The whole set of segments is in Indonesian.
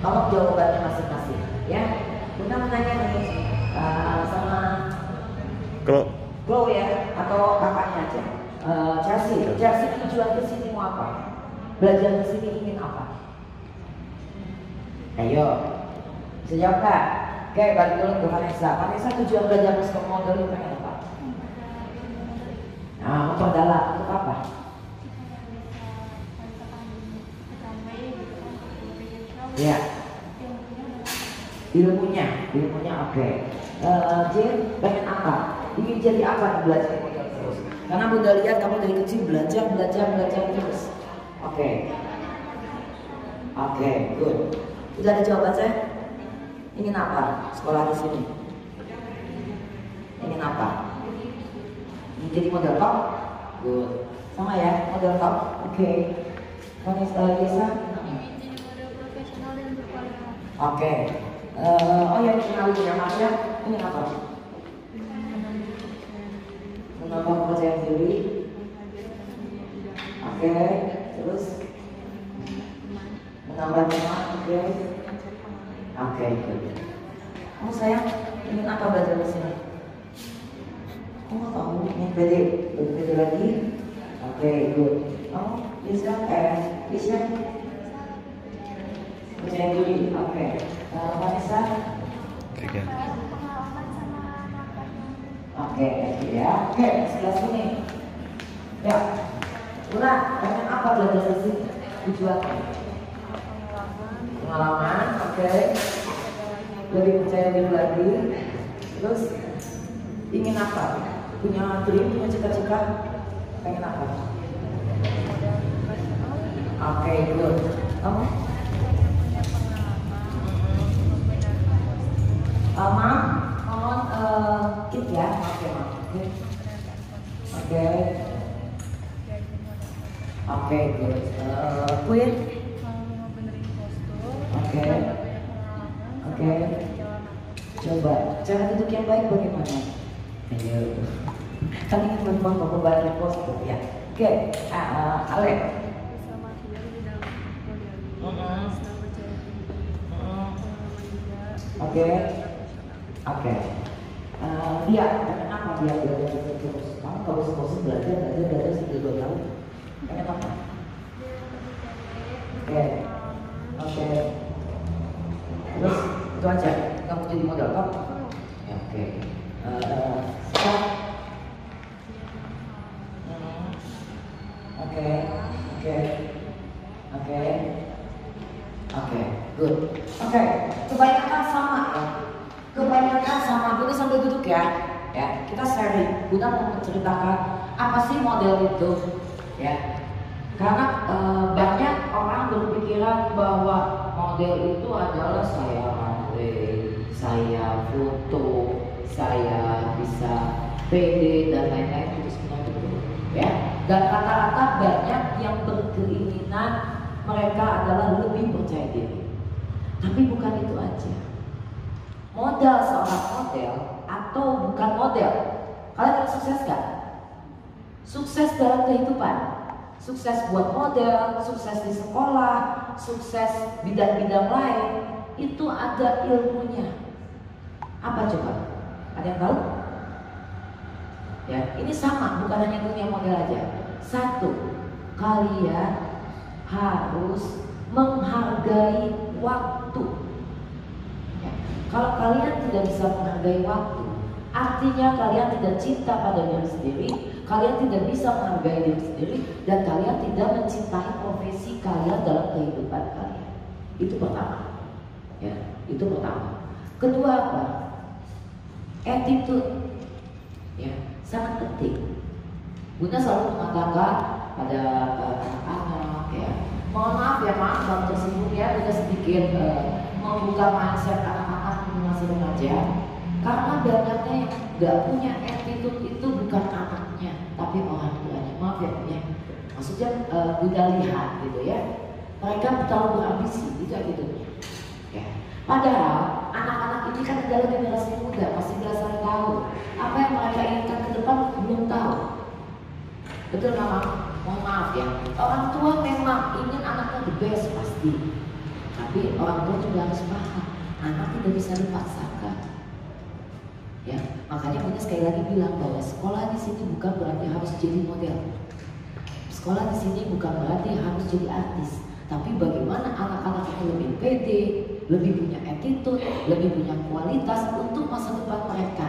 Tolong jawabannya masing-masing, ya. Bunda menanya nih sama Glow ya, atau kakaknya aja. Chelsea tujuan ke sini mau apa? Belajar ke sini ingin apa? Ayo, bisa jawab nggak? Oke, balik dulu ke Vanessa. Vanessa tujuan belajar ke model itu pengen apa? Nah, memperdalam untuk apa? Ya, ilmunya oke. Jin pengen apa? Ingin jadi apa nih belajar model terus? Karena Bunda lihat kamu dari kecil belajar terus. Oke, good. Udah ada jawaban saya? Ingin apa? Sekolah di sini. Ingin apa? Ingin jadi model top? Good. Sama ya, model top. Oke. Vanessa Lisa? Oke. Oh ya, kenalin ya Mas ya. Ini apa? Menambah kepercayaan diri. Oke. Terus menambah teman. Oke. Kamu sayang ingin apa belajar di sini? Kamu tahu ingin pede lagi? Oke, good. Kamu bisa percaya diri. Oke. Vanessa? Oke, ya. Oke, sebelah sini. Ya. Luna, pengen apa belajar di sini? Tujuannya? Pengalaman, oke. Lebih percaya diri lagi. Terus ingin apa? Punya dream, punya cita-cita? Pengen apa? Oke, good. Kamu? Mohon kit ya. Oke, good. Queen? Oke. Coba cara duduk yang baik bagaimana? Ayo. Kan ingin membuat pembahasan postur ya. Oke, Ale. Oke. Dia apa dia belajar terus? Kamu kalau bosan belajar sampai 2 tahun. Pengen apa? Oke. Terus itu aja. Kamu jadi model kok? Ya, oke. Oke, good. Oke, kebanyakan sama ya. Bunda sambil duduk ya. Ya, kita sharing. Bunda mau menceritakan apa sih model itu, ya. Karena banyak orang berpikiran bahwa model itu adalah saya runway, saya foto, saya bisa PD dan lain-lain. Itu sebenarnya betul, ya. Dan rata-rata banyak yang berkeinginan mereka adalah lebih percaya diri. Tapi bukan itu aja. Modal seorang model atau bukan model, kalian ingin sukses gak? Sukses dalam kehidupan, sukses buat model, sukses di sekolah, sukses bidang-bidang lain, itu ada ilmunya. Apa coba? Ada yang tahu? Ya, ini sama, bukan hanya dunia model aja. Satu, kalian harus menghargai waktu. Ya. Kalau kalian tidak bisa menghargai waktu, artinya kalian tidak cinta pada diri sendiri, kalian tidak bisa menghargai diri sendiri, dan kalian tidak mencintai profesi kalian dalam kehidupan kalian. Itu pertama. Ya, itu pertama. Kedua apa? Attitude. Ya, sangat penting. Bunda selalu mengatakan pada anak-anak ya, mohon maaf ya kalau tersinggung ya, Bunda sedikit membuka mindset anak-anak di masa remaja, karena banyaknya yang nggak punya attitude itu bukan anaknya, tapi orang tuanya. Maaf ya, maksudnya Bunda lihat gitu ya, mereka terlalu berambisi, itu attitude-nya. Ya. Padahal anak-anak ini kan adalah generasi muda, masih belasan tahun. Apa yang mereka inginkan ke depan belum tahu. Betul nggak, Mohon maaf ya. Orang tua memang ingin anaknya the best pasti. Tapi orang tua juga harus paham, anak tidak bisa dipaksakan. Ya, makanya Bunda sekali lagi bilang bahwa sekolah di sini bukan berarti harus jadi model. Sekolah di sini bukan berarti harus jadi artis, tapi bagaimana anak-anak itu lebih pede, lebih punya attitude, lebih punya kualitas untuk masa depan mereka.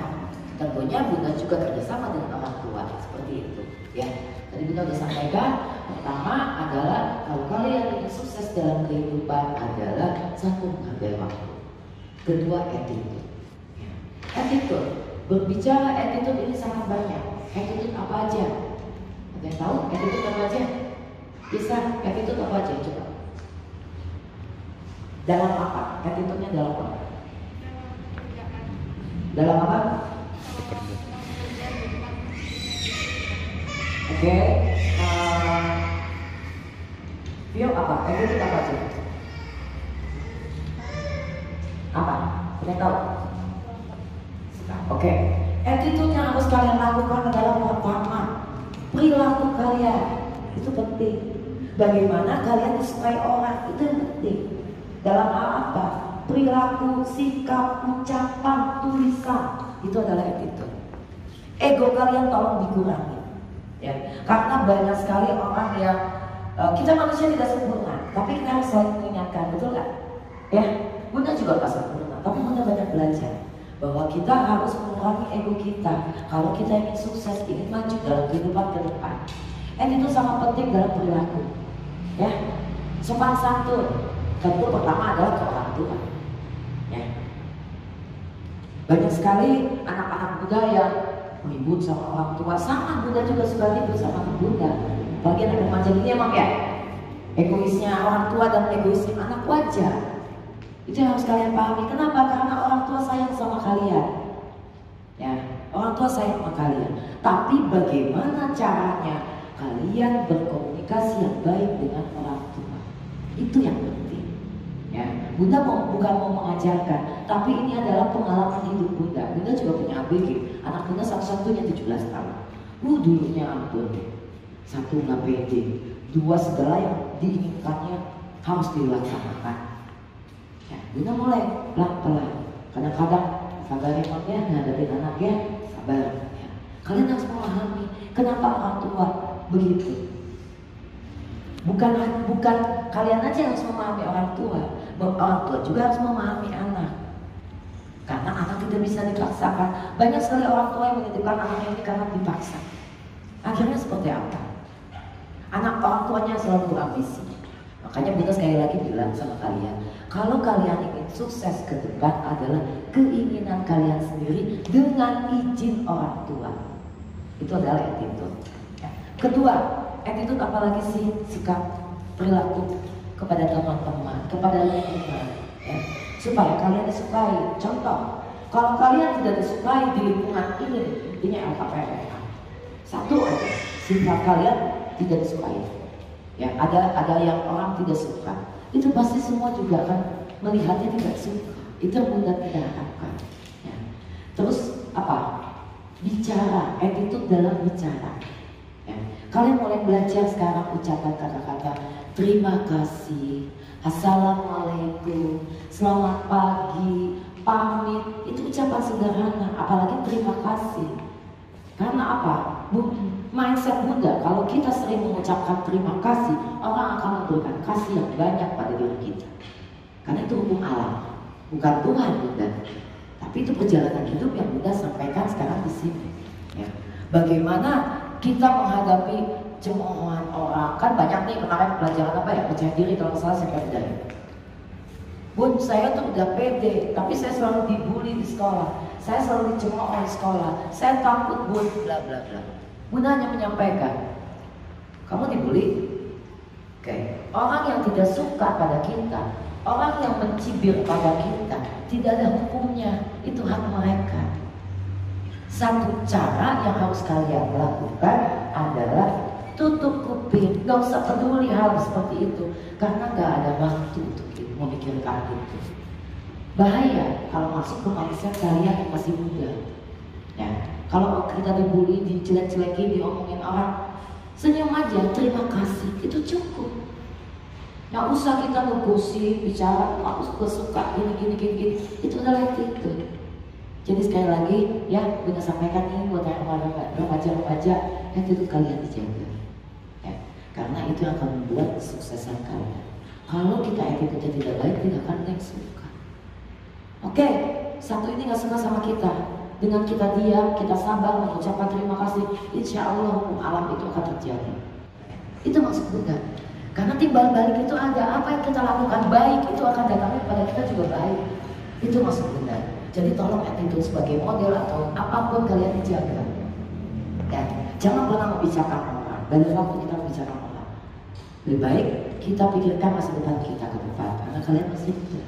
Tentunya Bunda juga kerjasama dengan orang tua seperti itu. Ya, tadi Bunda sudah sampaikan. Pertama adalah kalau kalian ingin sukses dalam kehidupan adalah satu menghargai waktu. Kedua attitude. Ya. Attitude, berbicara attitude ini sangat banyak. Attitude apa aja? Ada yang tahu attitude apa aja? Bisa attitude apa aja? Coba. Dalam apa? Attitude-nya dalam apa? Dalam apa? Oke. Vio apa? Attitude apa aja? Apa? Ada tahu? Oke. Attitude yang harus kalian lakukan adalah pertama, perilaku kalian itu penting. Bagaimana kalian disukai orang itu yang penting. Dalam hal apa? Perilaku, sikap, ucapan, tulisan itu adalah attitude. Ego kalian tolong dikurangi. Ya, karena banyak sekali orang yang kita manusia tidak sempurna, tapi kita harus selalu mengingatkan, betul nggak? Ya, Bunda juga tak sempurna, tapi Bunda banyak belajar bahwa kita harus mengurangi ego kita kalau kita ingin sukses, ingin maju dalam kehidupan ke depan. Itu sangat penting dalam perilaku. Ya, sopan santun tentu pertama adalah ke orang tua. Ya, banyak sekali anak-anak muda yang ribut sama orang tua, sama Bunda juga suka ribut sama Bunda. Bagian anak remaja ini emang ya egoisnya orang tua dan egoisnya anak wajar. Itu yang harus kalian pahami. Kenapa? Karena orang tua sayang sama kalian. Ya, orang tua sayang sama kalian. Tapi bagaimana caranya kalian berkomunikasi yang baik dengan orang tua? Itu yang penting. Ya, Bunda bukan mau mengajarkan, tapi ini adalah pengalaman hidup Bunda. Bunda juga punya ABG. Anak Bunda satu-satunya 17 tahun. Dulunya ampun. Satu nggak pede, dua segala yang diinginkannya harus dilaksanakan. Ya, Bunda mulai pelan-pelan. Kadang-kadang sabar emangnya ngadepin anaknya, sabar. Ya. Kalian harus memahami kenapa orang tua begitu. Bukan kalian aja yang harus memahami orang tua juga harus memahami anak. Karena anak tidak bisa dipaksakan. Banyak sekali orang tua yang menitipkan anaknya ini karena dipaksa. Akhirnya seperti apa? Anak orang tuanya selalu berambisi. Makanya Bunda sekali lagi bilang sama kalian, kalau kalian ingin sukses ke depan adalah keinginan kalian sendiri dengan izin orang tua. Itu adalah attitude. Ya. Kedua, attitude apalagi sih? Sikap, perilaku kepada teman-teman, kepada lingkungan, ya. Supaya kalian disukai. Contoh, kalau kalian tidak disukai di lingkungan ini, intinya LKPR. Satu aja, sifat kalian tidak disukai. Ya, ada yang orang tidak suka. Itu pasti semua juga akan melihatnya tidak suka. Itu yang Bunda tidak harapkan. Ya. Terus apa? Bicara, attitude dalam bicara. Ya. Kalian mulai belajar sekarang ucapan kata-kata terima kasih, assalamualaikum, selamat pagi, pamit. Itu ucapan sederhana, apalagi terima kasih. Karena apa? Mindset Bunda, kalau kita sering mengucapkan terima kasih, orang akan memberikan kasih yang banyak pada diri kita. Karena itu hukum alam, bukan Tuhan Bunda. Tapi itu perjalanan hidup yang Bunda sampaikan sekarang di sini. Ya. Bagaimana kita menghadapi cemoohan orang? Kan banyak nih kemarin pelajaran apa ya? Percaya diri kalau salah saya pelajari. Bun, saya tuh udah pede, tapi saya selalu dibully di sekolah. Saya selalu dicemooh di sekolah. Saya takut bun, bla bla bla. Bunda hanya menyampaikan, kamu dibully? Oke. Orang yang tidak suka pada kita, orang yang mencibir pada kita, tidak ada hukumnya. Itu hak mereka. Satu cara yang harus kalian lakukan adalah tutup kuping. Gak usah peduli hal seperti itu, karena gak ada waktu untuk memikirkan itu. Bahaya kalau masuk ke mindset kalian yang masih muda. Ya, kalau kita dibully, dijelek-jelekin, diomongin orang, senyum aja, terima kasih, itu cukup. Nggak usah kita negosi, bicara, aku suka gini. Itu adalah attitude. Jadi sekali lagi, ya Bunda sampaikan nih buat remaja-remaja, attitude kalian dijaga. Ya, karena itu yang akan membuat kesuksesan kalian. Kalau kita attitude-nya tidak baik, tidak akan ada yang suka. Oke, satu ini nggak suka sama kita. Dengan kita diam, kita sabar, mengucapkan terima kasih, insya Allah hukum alam itu akan terjadi. Itu maksud Bunda. Karena timbal balik itu ada, apa yang kita lakukan baik itu akan datangnya kepada kita juga baik. Itu maksud Bunda. Jadi tolong attitude sebagai model atau apapun kalian dijaga. Ya, jangan pernah membicarakan orang. Dari waktu kita membicarakan orang, lebih baik kita pikirkan masa depan kita ke depan. Karena kalian masih muda.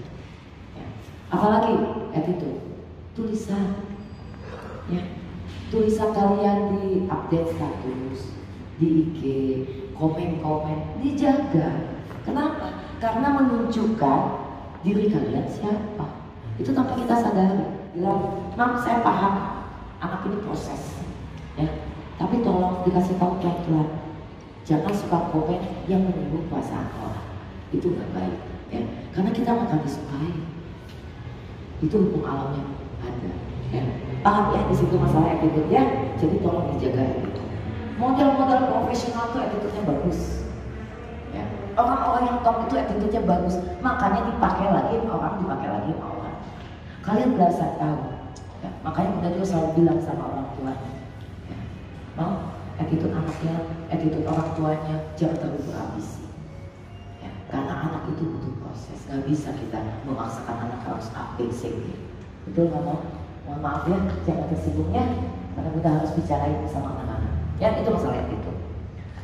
Ya. Apalagi attitude, tulisan. Ya. Tulisan kalian di update status, di IG, komen-komen dijaga. Kenapa? Karena menunjukkan diri kalian siapa. Itu tanpa kita sadari. Bilang, Mam, saya paham anak ini proses, ya. Tapi tolong dikasih tahu pelan-pelan. Jangan suka komen yang menyinggung perasaan orang. Itu nggak baik, ya. Karena kita akan disukai. Itu hukum alamnya ada. Ya. Paham ya di situ masalah attitude ya. Jadi tolong dijaga itu. Model-model profesional tuh attitude-nya bagus. Ya. Orang-orang yang top itu attitude-nya bagus. Makanya dipakai lagi orang. Kalian belasan tahun. Ya. Makanya kita juga selalu bilang sama orang tua. Ya. Mau attitude anaknya, attitude orang tuanya jangan terlalu berambisi. Ya. Karena anak itu butuh proses. Gak bisa kita memaksakan anak harus A, B, C, D. Betul nggak mau? Mohon maaf ya, jangan tersinggung ya. Karena kita harus bicarain sama anak-anak. Ya itu masalah itu.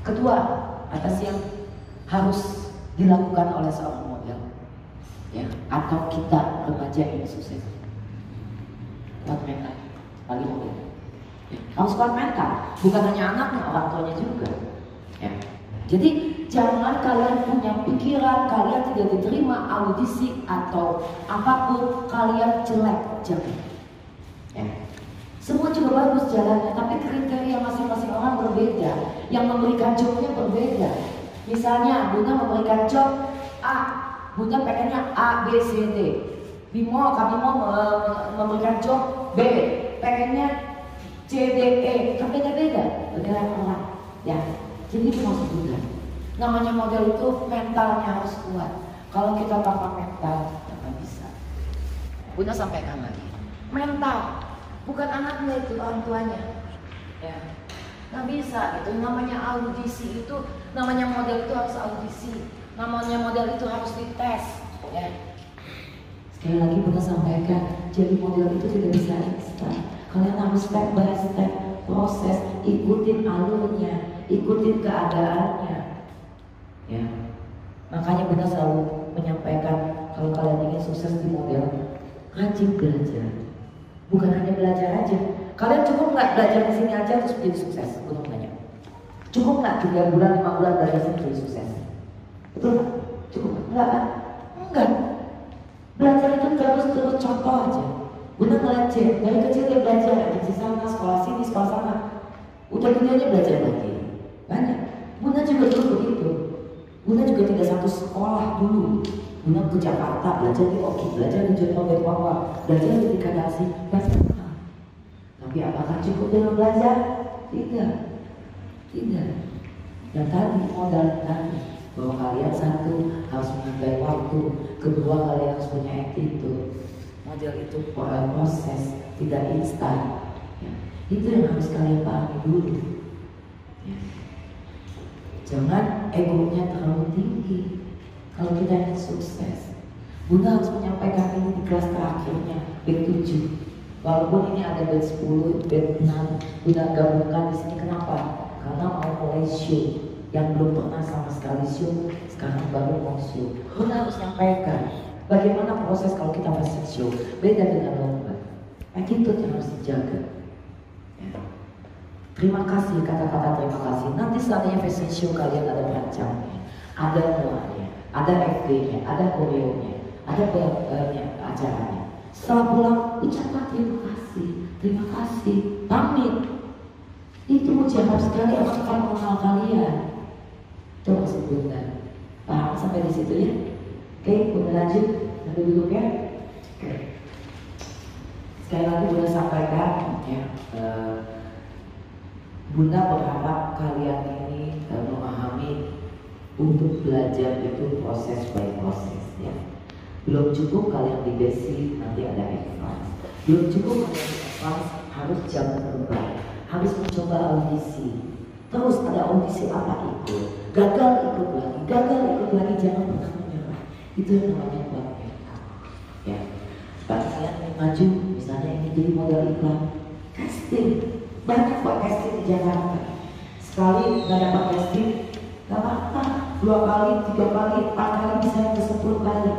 Kedua, apa sih yang harus dilakukan oleh seorang model? Ya, atau kita remaja yang sukses. Kuat mental, bagi model. Ya, harus kuat mental, bukan hanya anaknya, orang tuanya juga. Ya. Jadi jangan kalian punya pikiran kalian tidak diterima audisi atau apapun kalian jelek, jangan. Ya. Semua juga bagus jalannya, tapi kriteria masing-masing orang berbeda. Yang memberikan jobnya berbeda. Misalnya, Bunda memberikan job A, Bunda pengennya A, B, C, D. Bimo, kami mau memberikan job B, pengennya C, D, E. Kan beda-beda, beda orang. Ya, jadi itu maksud Bunda. Namanya model itu mentalnya harus kuat. Kalau kita tanpa mental, nggak bisa. Bunda sampaikan lagi, mental. Bukan anaknya itu, orang tuanya. Ya. Nggak bisa, itu namanya audisi itu, namanya model itu harus audisi. Namanya model itu harus dites. Ya. Sekali lagi Bunda sampaikan, jadi model itu tidak bisa instan. Kalian harus step by step proses, ikutin alurnya, ikutin keadaannya. Ya. Makanya Bunda selalu menyampaikan kalau kalian ingin sukses di model, rajin belajar. Bukan hanya belajar aja. Kalian cukup nggak belajar di sini aja terus menjadi sukses? Gue mau tanya. Cukup nggak 3 bulan, 5 bulan belajar sini menjadi sukses? Betul nggak? Cukup nggak kan? Enggak. Belajar itu terus contoh aja. Bunda ngeliat C, dari kecil dia belajar di sana, sekolah sini, sekolah sana. Udah gede aja belajar lagi. Banyak. Bunda juga dulu begitu. Bunda juga tidak satu sekolah dulu. Bunda ke Jakarta, belajar di Oki, belajar di Jepang, di Papua, belajar di Kadasi, banyak hal. Tapi apakah cukup dengan belajar? Tidak. Dan tadi modal tadi bahwa kalian satu harus menghargai waktu, kedua kalian harus punya attitude. Model itu proses, tidak instan. Ya. Itu yang harus kalian pahami dulu. Ya. Jangan egonya terlalu tinggi. Kalau kita ingin sukses, Bunda harus menyampaikan ini di kelas terakhirnya, bed 7. Walaupun ini ada bed 10, bed 6, Bunda gabungkan di sini. Kenapa? Karena mau mulai show. Yang belum pernah sama sekali show, sekarang baru mau show. Bunda harus menyampaikan bagaimana proses kalau kita fashion show. Beda dengan lomba. Attitude yang harus dijaga. Ya. Terima kasih, kata-kata terima kasih. Nanti seandainya fashion show kalian ada perancangnya, ada mulanya, ada FD-nya, ada koreonya, ada acaranya. Setelah pulang, ucapkan terima kasih, pamit. Itu mujarab sekali orang akan mengenal kalian. Itu maksud Bunda. Paham sampai di situ ya? Oke, Bunda lanjut. Nanti duduk ya. Oke. Sekali lagi Bunda sampaikan ya, Bunda berharap kalian ini memahami untuk belajar itu proses by proses ya. Belum cukup kalian di basic, nanti ada advance. Belum cukup kalian di advance, harus jalan terbang, harus mencoba audisi. Terus ada audisi apa ikut, gagal ikut lagi, jangan pernah menyerah. Itu yang namanya buat mereka ya. Bagi kalian yang maju, misalnya ini jadi model iklan, casting, banyak buat casting di Jakarta. Sekali nggak dapat casting, nggak apa-apa, 2 kali, 3 kali, 4 kali, bisa ke 10 kali.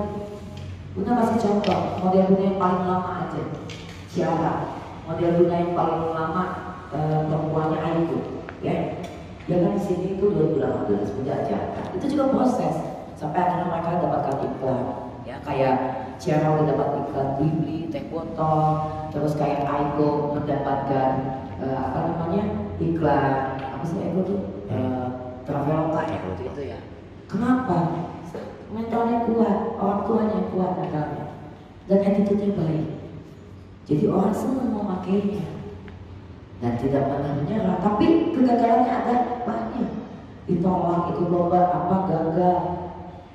Bunda kasih contoh, model Bunda yang paling lama aja. Siapa? Model Bunda yang paling lama, perempuannya Ayu, ya. Dia kan di sini itu 2018 Bunda ajarkan. Itu juga proses sampai akhirnya mereka dapatkan iklan, ya kayak Ciara udah dapat iklan Bibli, teh botol, terus kayak Aiko mendapatkan apa namanya iklan apa sih Aiko tuh Traveloka ya itu ya. Kenapa? Mentalnya kuat, orang tuanya kuat mentalnya, dan attitude-nya baik. Jadi orang semua mau makainya dan tidak pernah menyerah. Tapi kegagalannya ada banyak. Ditolak itu lomba apa gagal,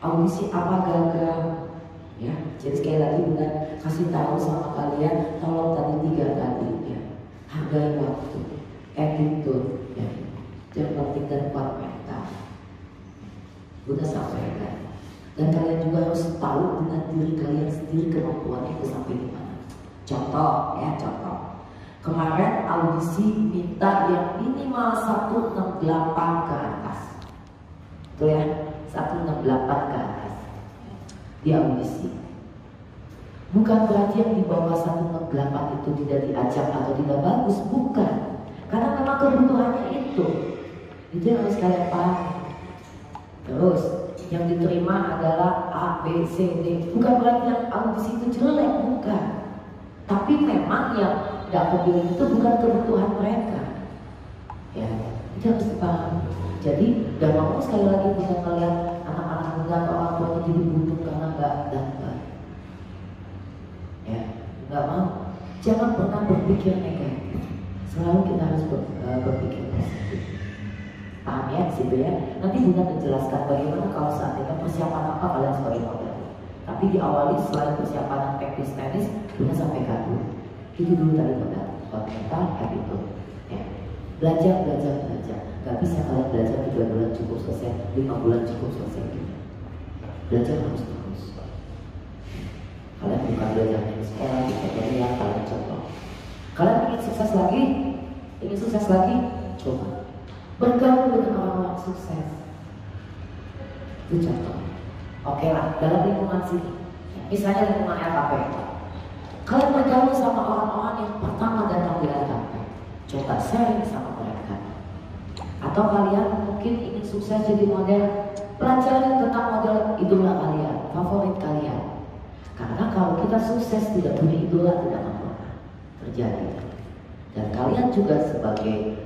audisi apa gagal. Ya, jadi sekali lagi Bunda kasih tahu sama kalian, tolong tadi 3 kali ya, hargai waktu, attitude, ya, yang penting dan kuat mental. Bunda sampaikan, dan kalian juga harus tahu dengan diri kalian sendiri kemampuannya itu sampai di mana. Contoh, ya contoh. Kemarin audisi minta yang minimal 168 ke atas, tuh ya, 168 ke atas di audisi. Bukan berarti yang di bawah 168 itu tidak diajak atau tidak bagus, bukan. Karena memang kebutuhannya itu yang harus kalian pahami. Terus yang diterima adalah A, B, C, D. Bukan berarti yang audisi itu jelek, bukan. Tapi memang yang tidak kepilih itu bukan kebutuhan mereka. Ya, itu harus dipahami. Jadi, gak mau sekali lagi bisa melihat anak-anak muda atau orang tuanya jadi butuh karena gak dapat. Ya, gak mau. Jangan pernah berpikir negatif. Selalu kita harus berpikir positif. Paham ya di situ ya? Nanti Bunda menjelaskan bagaimana kalau saat ini persiapan apa kalian sebagai model. Tapi diawali selain persiapan teknis tenis, Bunda sampaikan dulu. Itu dulu tadi modal, buat mental, itu. Ya. Belajar. Gak bisa kalian belajar 3 bulan cukup selesai, 5 bulan cukup selesai. Belajar harus terus. Kalian bukan belajar di sekolah, di yang kalian contoh. Kalian ingin sukses lagi, coba bergaul dengan orang-orang sukses. Itu contoh. Oke lah, dalam lingkungan sini, misalnya lingkungan LKP, kalian bergaul sama orang-orang yang pertama datang di LKP, coba sharing sama mereka. Atau kalian mungkin ingin sukses jadi model, pelajari tentang model idola kalian, favorit kalian. Karena kalau kita sukses tidak punya idola, tidak akan pernah terjadi. Dan kalian juga sebagai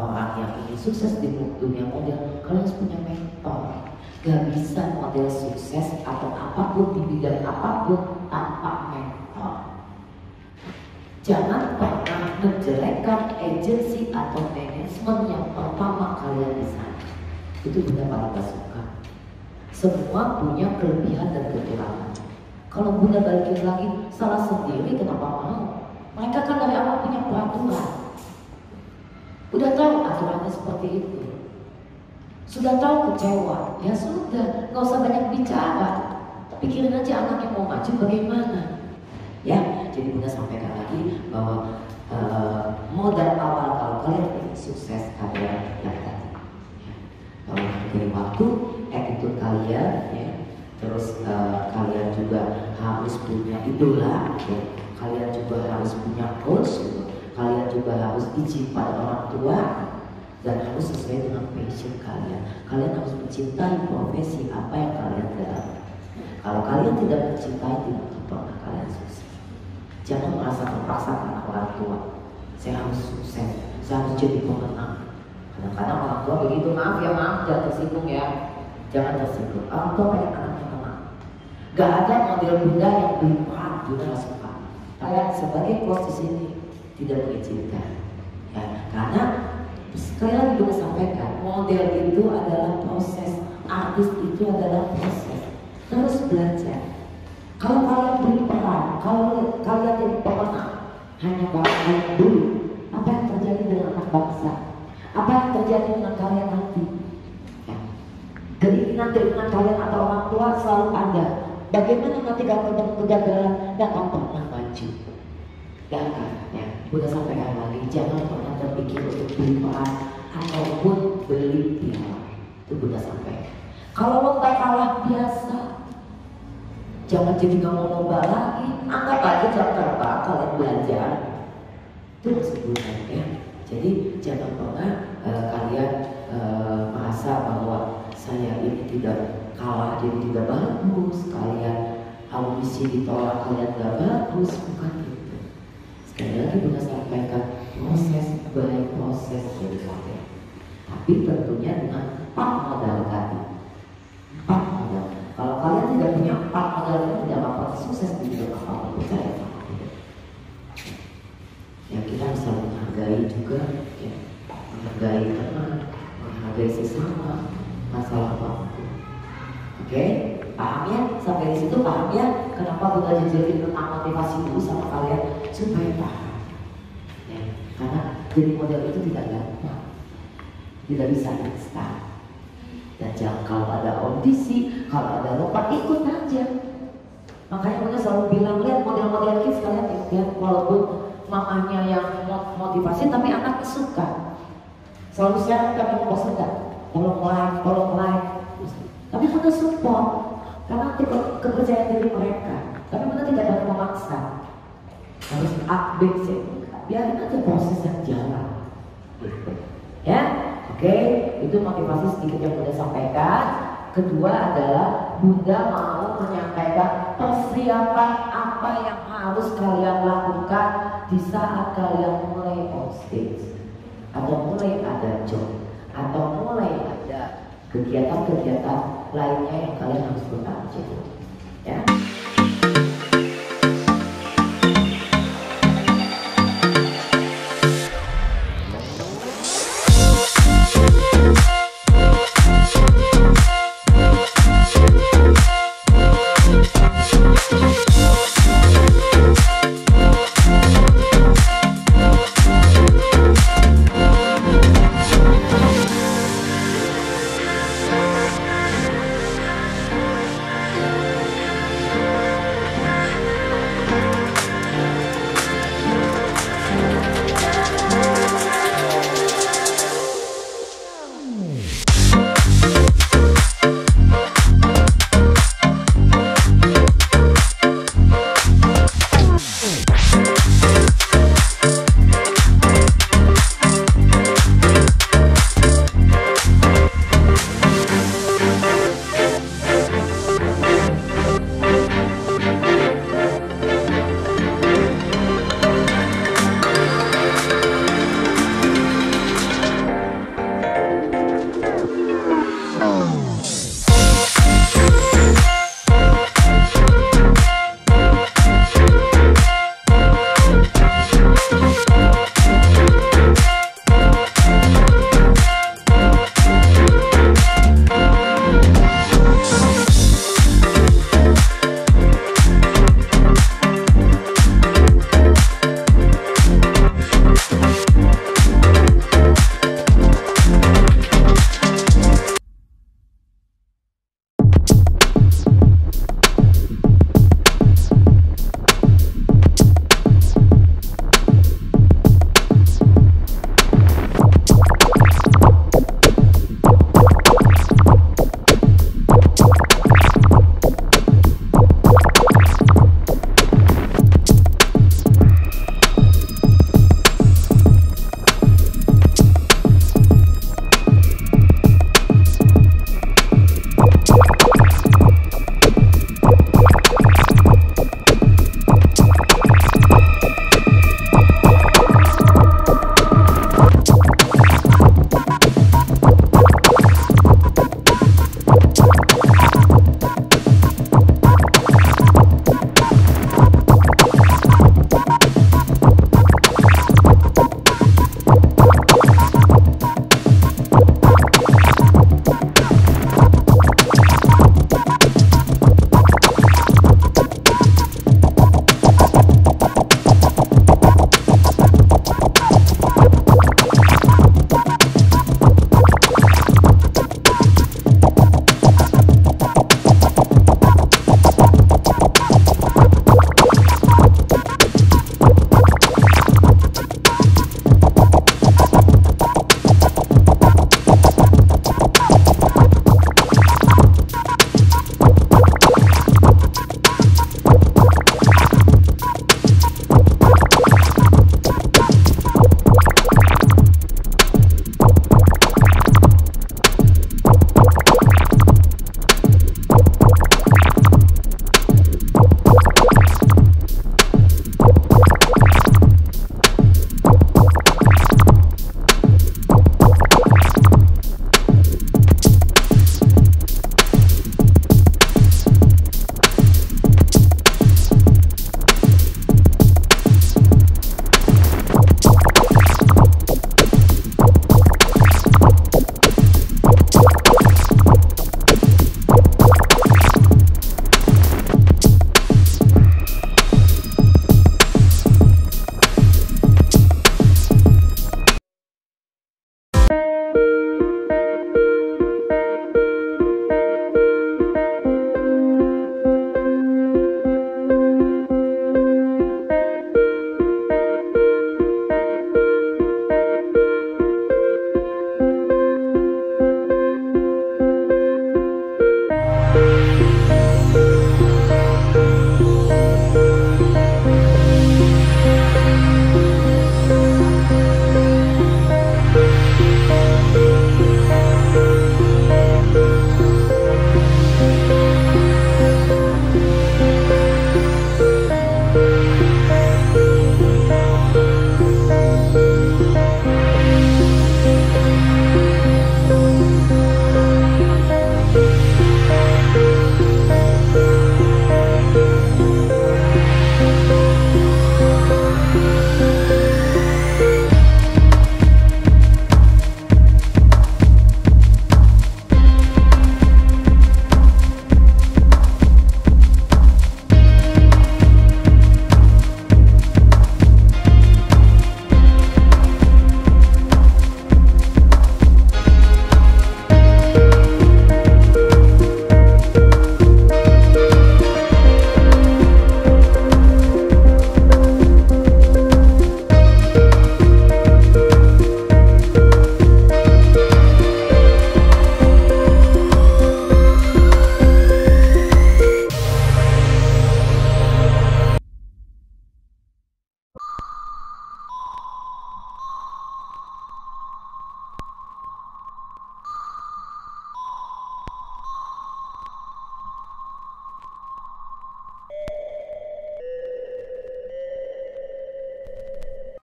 orang yang ingin sukses di dunia model, kalian harus punya mentor. Gak bisa model sukses atau apapun di bidang apapun tanpa mentor. Jangan pernah menjelekkan agensi atau manajemen yang pertama kalian di sana. Itu Bunda paling gak suka. Semua punya kelebihan dan kekurangan. Kalau Bunda balikin lagi, salah sendiri kenapa mau? Mereka kan dari awal punya peraturan. Udah tahu aturannya seperti itu. Sudah tahu kecewa, ya sudah, nggak usah banyak bicara. Pikirin aja anak yang mau maju bagaimana. Ya, jadi Bunda sampaikan lagi bahwa modal awal kalau kalian ingin sukses adalah yang tadi. Kalau beri waktu, attitude kalian, ya. Terus kalian juga harus punya idola, ya. Kalian juga harus punya coach, gitu. Kalian juga harus izin pada orang tua dan harus sesuai dengan passion kalian. Kalian harus mencintai profesi apa yang kalian gelar. Kalau kalian tidak mencintai, tidak akan pernah kalian sukses. Jangan merasa terpaksa karena orang tua. Saya harus sukses, saya harus jadi pemenang. Kadang-kadang orang tua begitu, maaf, jangan tersinggung ya. Jangan tersinggung. Orang tua pengen anaknya tenang. Gak ada model bunda yang pelin-pelan, bunda gak suka. Kalian sebagai posisi ini tidak mengizinkan. Ya, karena sekali lagi bunda sampaikan, model itu adalah proses, artis itu adalah proses. Terus belajar. Kalau kalian pelin-pelan, kalau kalian jadi pemenang, hanya kalian dulu. Apa yang terjadi dengan anak bangsa? Apa yang terjadi dengan kalian nanti? Ya. Keinginan kalian atau orang tua selalu ada. Bagaimana nanti kamu kegagalan dan kamu pernah maju? Gak akan. Ya. Udah sampaikan lagi, jangan pernah terpikir untuk beli peran ataupun beli piala. Itu udah sampai. Kalau lo tak kalah biasa, jangan jadi gak mau lomba lagi. Anggap aja jam terbang kalian belajar. Itu sebenarnya. Jadi jangan pernah kalian merasa bahwa saya ini tidak kalah jadi tidak bagus, kalian audisi ditolak kalian gak bagus, bukan itu. Sekali lagi bunda sampaikan, proses by proses jadi kalian. Tapi tentunya dengan 4 modal tadi. 4 modal. Kalau kalian tidak punya 4 modal itu tidak bakal sukses di hidup apapun, percaya sama aku. Ya kita bisa menghargai juga, ya, menghargai teman, menghargai sesama, masalah waktu. Oke, paham ya? Sampai di situ paham ya? Kenapa bunda jajarin tentang motivasi dulu sama kalian supaya paham. Ya, karena jadi model itu tidak gampang, tidak bisa instan. Dan jangan kalau ada audisi, kalau ada lomba ikut aja. Makanya bunda selalu bilang lihat model-model kids kalian lihat, walaupun mamanya yang motivasi tapi anaknya suka. Selalu share kami mau sedang, tolong like. Tapi bunda support karena kepercayaan diri mereka. Tapi bunda tidak akan memaksa. Harus A, B, C. Biarin aja proses yang jalan. Gitu. Ya, oke. Itu motivasi sedikit yang bunda sampaikan. Kedua adalah bunda mau menyampaikan persiapan apa yang harus kalian lakukan di saat kalian mulai on stage, atau mulai ada job, atau mulai ada kegiatan-kegiatan lainnya yang kalian harus bekerja. Ya.